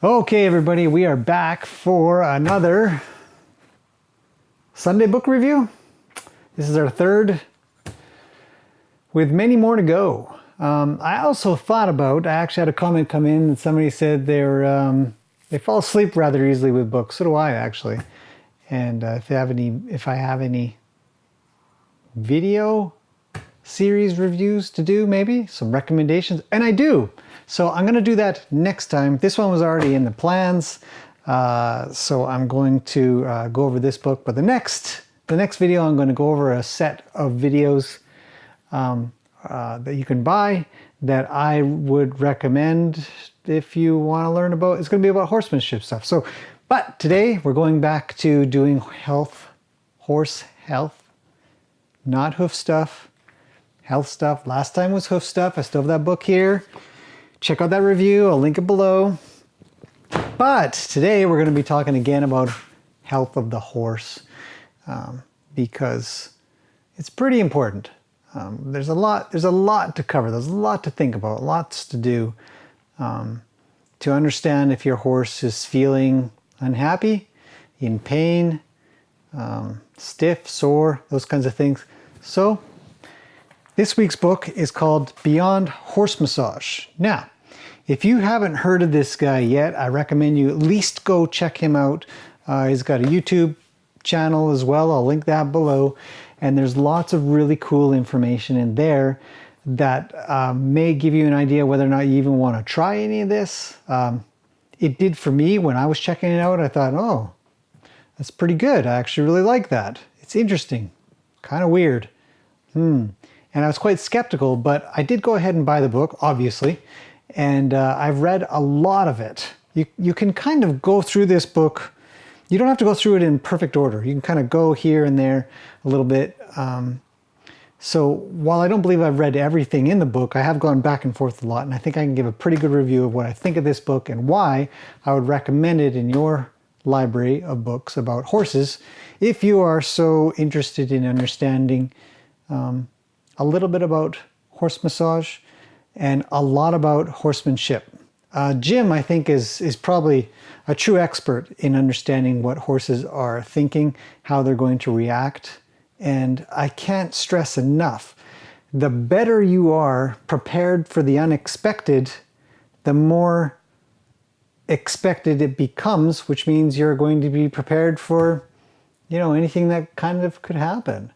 Okay, everybody, we are back for another Sunday book review. This is our third, with many more to go. I also thought about, I actually had a comment come in and somebody said they fall asleep rather easily with books. So do I, actually. And if I have any video series reviews to do, maybe some recommendations, and I do. So I'm going to do that next time. This one was already in the plans, so I'm going to go over this book. But the next video, I'm going to go over a set of videos that you can buy that I would recommend if you want to learn about. It's going to be about horsemanship stuff. So, but today we're going back to doing horse health, not hoof stuff, health stuff. Last time was hoof stuff. I still have that book here. Check out that review, I'll link it below. But today we're going to be talking again about health of the horse because it's pretty important. There's a lot to cover, there's a lot to think about, lots to do to understand if your horse is feeling unhappy, in pain, stiff, sore, those kinds of things. So this week's book is called Beyond Horse Massage. Now, if you haven't heard of this guy yet, I recommend you at least go check him out. He's got a YouTube channel as well. I'll link that below. And there's lots of really cool information in there that may give you an idea whether or not you even want to try any of this. It did for me when I was checking it out. I thought, oh, that's pretty good. I actually really like that. It's interesting, kind of weird. And I was quite skeptical, but I did go ahead and buy the book, obviously. And I've read a lot of it. You can kind of go through this book. You don't have to go through it in perfect order. You can kind of go here and there a little bit. So while I don't believe I've read everything in the book, I have gone back and forth a lot. And I think I can give a pretty good review of what I think of this book and why I would recommend it in your library of books about horses if you are so interested in understanding a little bit about horse massage and a lot about horsemanship. Jim, I think, is probably a true expert in understanding what horses are thinking, how they're going to react. And I can't stress enough, the better you are prepared for the unexpected, the more expected it becomes, which means you're going to be prepared for, you know, anything that kind of could happen.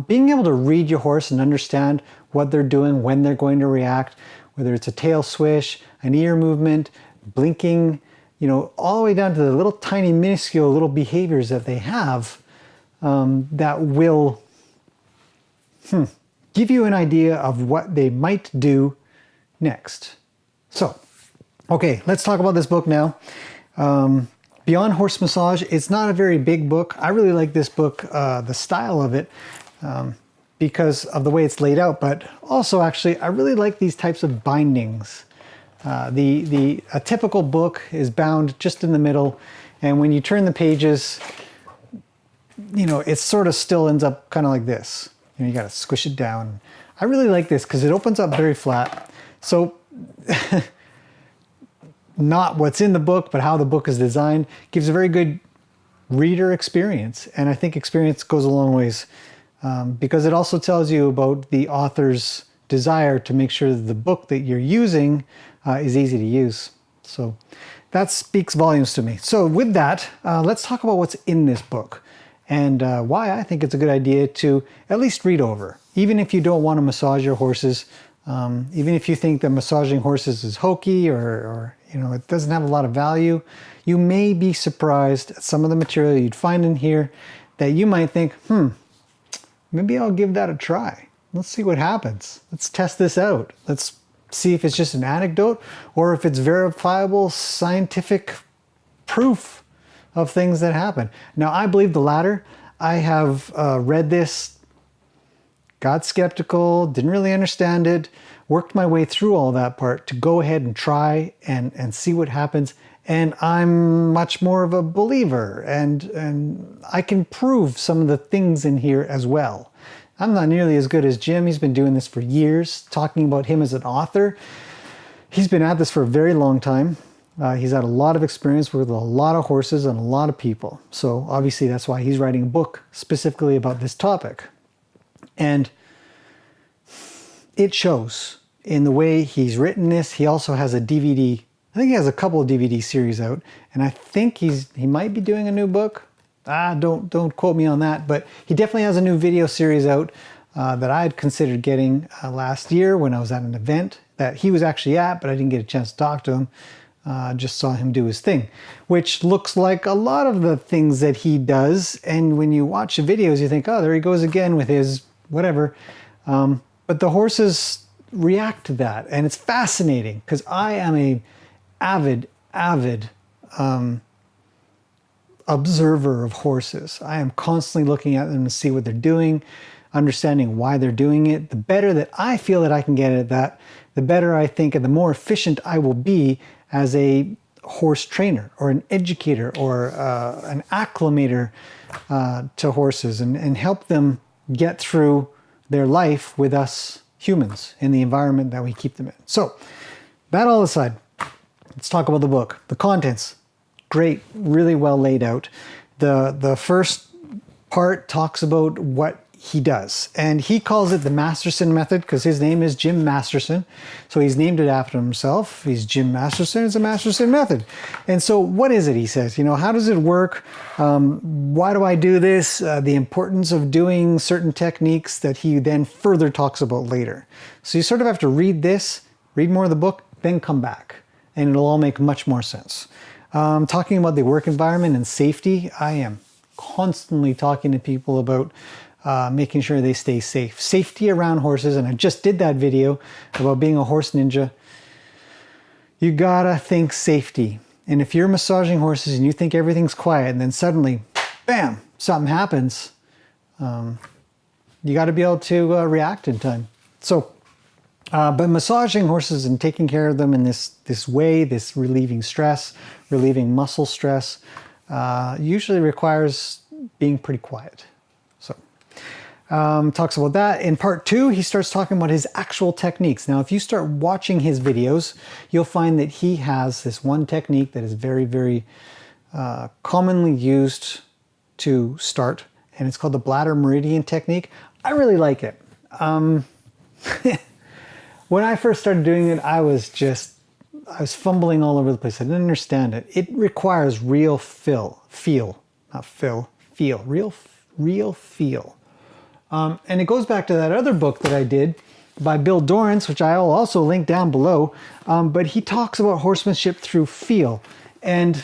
Being able to read your horse and understand what they're doing, when they're going to react, whether it's a tail swish, an ear movement, blinking, you know, all the way down to the little tiny minuscule little behaviors that they have that will give you an idea of what they might do next. So, okay, let's talk about this book now. Beyond Horse Massage, it's not a very big book. I really like this book, the style of it, because of the way it's laid out, but also actually I really like these types of bindings. A typical book is bound just in the middle, and when you turn the pages, you know, it sort of still ends up kind of like this. You know, you got to squish it down. I really like this because it opens up very flat. So not what's in the book, but how the book is designed gives a very good reader experience, and I think experience goes a long ways. Because it also tells you about the author's desire to make sure that the book that you're using is easy to use. So that speaks volumes to me. So with that, let's talk about what's in this book and why I think it's a good idea to at least read over. Even if you don't want to massage your horses, even if you think that massaging horses is hokey or you know, it doesn't have a lot of value, you may be surprised at some of the material you'd find in here that you might think, maybe I'll give that a try. Let's see what happens. Let's test this out. Let's see if it's just an anecdote or if it's verifiable scientific proof of things that happen. Now, I believe the latter. I have read this, got skeptical, didn't really understand it, worked my way through all that part to go ahead and try and see what happens. And I'm much more of a believer, and I can prove some of the things in here as well. I'm not nearly as good as Jim. He's been doing this for years, talking about him as an author. He's been at this for a very long time. He's had a lot of experience with a lot of horses and a lot of people. So obviously that's why he's writing a book specifically about this topic. And it shows in the way he's written this. He also has a DVD, I think he has a couple of DVD series out, and I think he might be doing a new book. Don't quote me on that, but he definitely has a new video series out that I had considered getting last year when I was at an event that he was actually at, but I didn't get a chance to talk to him. Just saw him do his thing, which looks like a lot of the things that he does. And when you watch the videos, you think, oh, there he goes again with his whatever. But the horses react to that, and it's fascinating because I am a avid observer of horses. I am constantly looking at them to see what they're doing, understanding why they're doing it. The better that I feel that I can get at that, the better I think and the more efficient I will be as a horse trainer or an educator or an acclimator to horses and help them get through their life with us humans in the environment that we keep them in. So that all aside, let's talk about the book. The contents, great, really well laid out. The first part talks about what he does, and he calls it the Masterson method because his name is Jim Masterson. So he's named it after himself. He's Jim Masterson. It's a Masterson method. And so what is it? He says, you know, how does it work? Why do I do this? The importance of doing certain techniques that he then further talks about later. So you sort of have to read this, read more of the book, then come back, and it'll all make much more sense. Talking about the work environment and safety, I am constantly talking to people about making sure they stay safe. Safety around horses, and I just did that video about being a horse ninja. You gotta think safety. And if you're massaging horses and you think everything's quiet and then suddenly, bam, something happens, you gotta be able to react in time. So, but massaging horses and taking care of them in this way, this relieving stress, relieving muscle stress, usually requires being pretty quiet. So talks about that. In part 2, he starts talking about his actual techniques. Now, if you start watching his videos, you'll find that he has this one technique that is very, very commonly used to start, and it's called the bladder meridian technique. I really like it. When I first started doing it, I was fumbling all over the place. I didn't understand it. It requires real feel. And it goes back to that other book that I did by Bill Dorrance, which I'll also link down below. But he talks about horsemanship through feel. And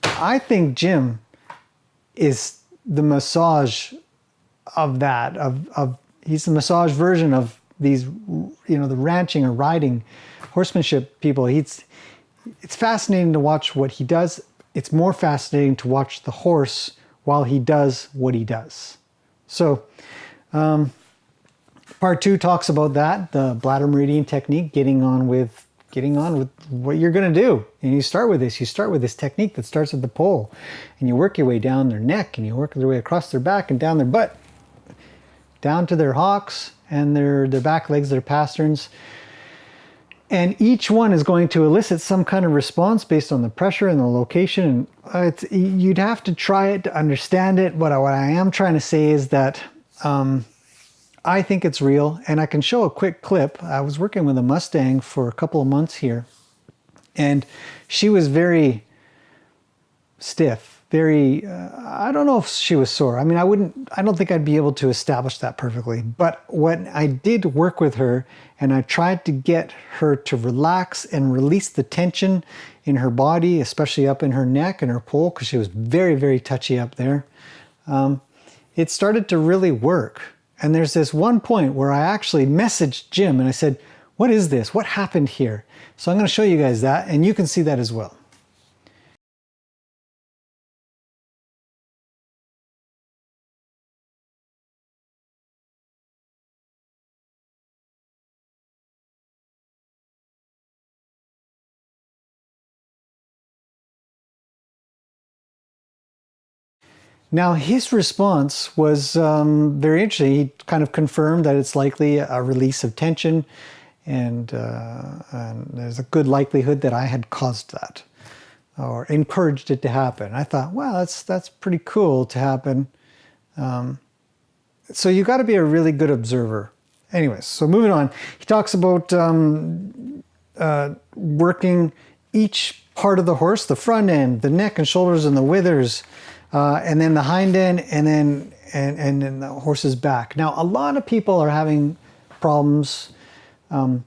I think Jim is the massage of that. He's the massage version of these, you know, the ranching or riding horsemanship people. It's fascinating to watch what he does. It's more fascinating to watch the horse while he does what he does. So part 2 talks about that, the bladder meridian technique, getting on with what you're going to do. And you start with this technique that starts at the pole, and you work your way down their neck, and you work your way across their back and down their butt, down to their hocks and their back legs, their pasterns. And each one is going to elicit some kind of response based on the pressure and the location. You'd have to try it to understand it. But what I am trying to say is that I think it's real, and I can show a quick clip. I was working with a Mustang for a couple of months here, and she was very stiff. I don't know if she was sore. I mean, I don't think I'd be able to establish that perfectly. But when I did work with her and I tried to get her to relax and release the tension in her body, especially up in her neck and her pole, because she was very, very touchy up there, it started to really work. And there's this one point where I actually messaged Jim and I said, what is this? What happened here? So I'm going to show you guys that, and you can see that as well. Now, his response was very interesting. He kind of confirmed that it's likely a release of tension, and there's a good likelihood that I had caused that. or encouraged it to happen. I thought, wow, that's pretty cool to happen. So you got to be a really good observer. Anyways, so moving on, he talks about working each part of the horse, the front end, the neck and shoulders and the withers, and then the hind end, and then the horse's back. Now, a lot of people are having problems, or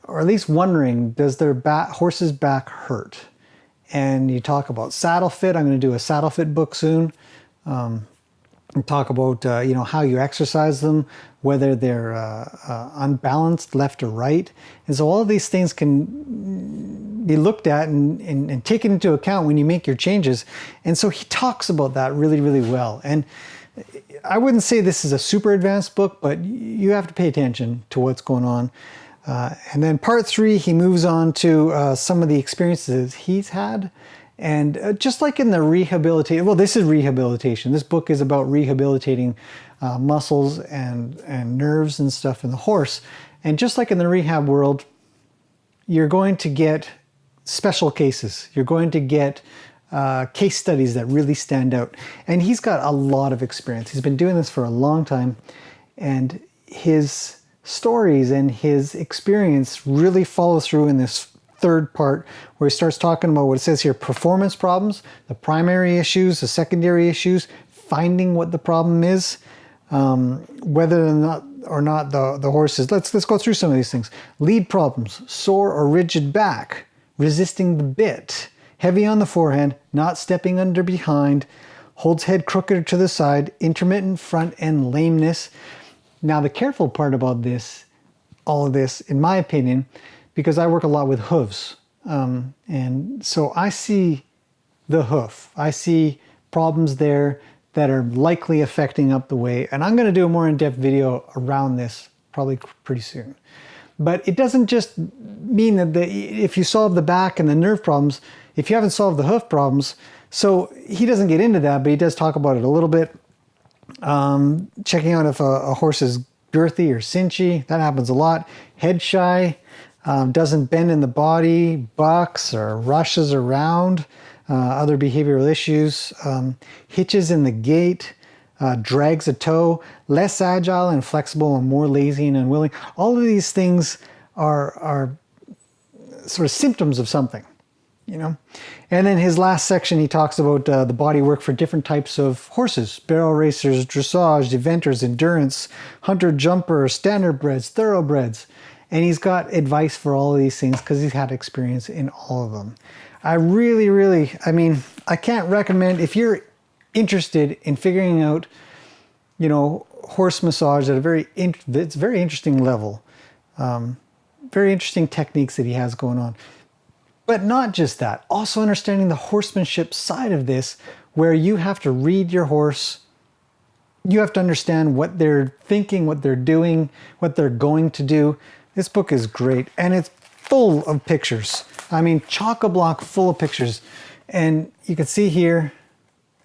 at least wondering, does their horse's back hurt? And you talk about saddle fit. I'm going to do a saddle fit book soon. And talk about you know, how you exercise them, whether they're unbalanced left or right. And so all of these things can be looked at and taken into account when you make your changes. And so he talks about that really, really well. And I wouldn't say this is a super advanced book, but you have to pay attention to what's going on. And then part 3, he moves on to some of the experiences he's had. And just like in the rehabilitation, well, this is rehabilitation. This book is about rehabilitating muscles and nerves and stuff in the horse. And just like in the rehab world, you're going to get special cases. You're going to get case studies that really stand out. And he's got a lot of experience. He's been doing this for a long time. And his stories and his experience really follow through in this third part, where he starts talking about what it says here: performance problems, the primary issues, the secondary issues, finding what the problem is, whether or not the horse is. Let's go through some of these things. Lead problems: sore or rigid back, resisting the bit, heavy on the forehand, not stepping under behind, holds head crooked to the side, intermittent front end lameness. Now, the careful part about this, all of this, in my opinion, because I work a lot with hooves. And so I see the hoof. I see problems there that are likely affecting up the way. And I'm going to do a more in-depth video around this probably pretty soon. But it doesn't just mean that if you solve the back and the nerve problems, if you haven't solved the hoof problems. So he doesn't get into that, but he does talk about it a little bit. Checking out if a horse is girthy or cinchy. That happens a lot. Head shy. Doesn't bend in the body, bucks or rushes around, other behavioral issues, hitches in the gait, drags a toe, less agile and flexible, and more lazy and unwilling. All of these things are sort of symptoms of something, you know. And then his last section, he talks about the body work for different types of horses: barrel racers, dressage, eventers, endurance, hunter, jumper, standardbreds, thoroughbreds. And he's got advice for all of these things because he's had experience in all of them. I really, I mean, I can't recommend, if you're interested in figuring out, you know, horse massage at it's very interesting level. Very interesting techniques that he has going on. But not just that, also understanding the horsemanship side of this, where you have to read your horse. You have to understand what they're thinking, what they're doing, what they're going to do. This book is great, and it's full of pictures. I mean, chock-a-block full of pictures. And you can see here,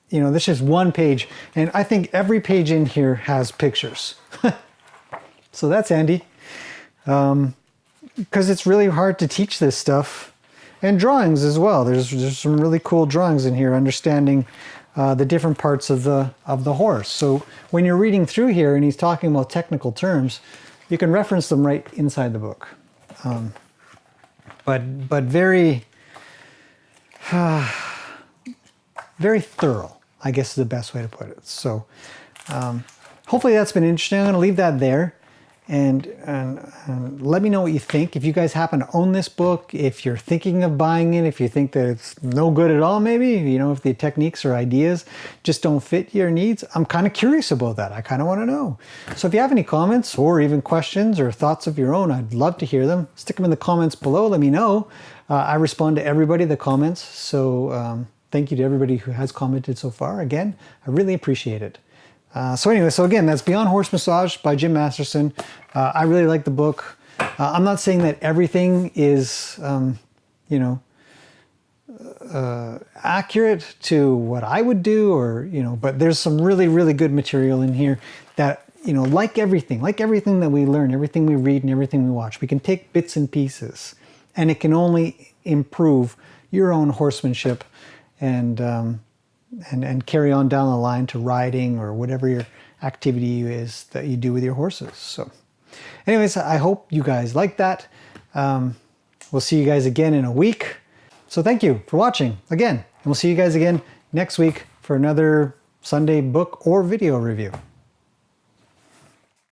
you know, this is one page, and I think every page in here has pictures. So that's handy, because it's really hard to teach this stuff. And drawings as well. There's some really cool drawings in here, understanding the different parts of the horse. So when you're reading through here and he's talking about technical terms, you can reference them right inside the book. But very, very thorough, I guess is the best way to put it. So hopefully that's been interesting. I'm going to leave that there. And let me know what you think. If you guys happen to own this book, if you're thinking of buying it, if you think that it's no good at all, maybe, you know, if the techniques or ideas just don't fit your needs, I'm kind of curious about that. I kind of want to know. So if you have any comments or even questions or thoughts of your own, I'd love to hear them. Stick them in the comments below. Let me know. I respond to everybody that comments. So thank you to everybody who has commented so far. Again, I really appreciate it. So anyway, so again, that's Beyond Horse Massage by Jim Masterson. I really like the book. I'm not saying that everything is, you know, accurate to what I would do, or, you know, but there's some really, really good material in here that, you know, like everything that we learn, everything we read and everything we watch, we can take bits and pieces, and it can only improve your own horsemanship and carry on down the line to riding or whatever your activity is that you do with your horses. So anyways, I hope you guys like that. We'll see you guys again in a week. So thank you for watching again, and we'll see you guys again next week for another Sunday book or video review.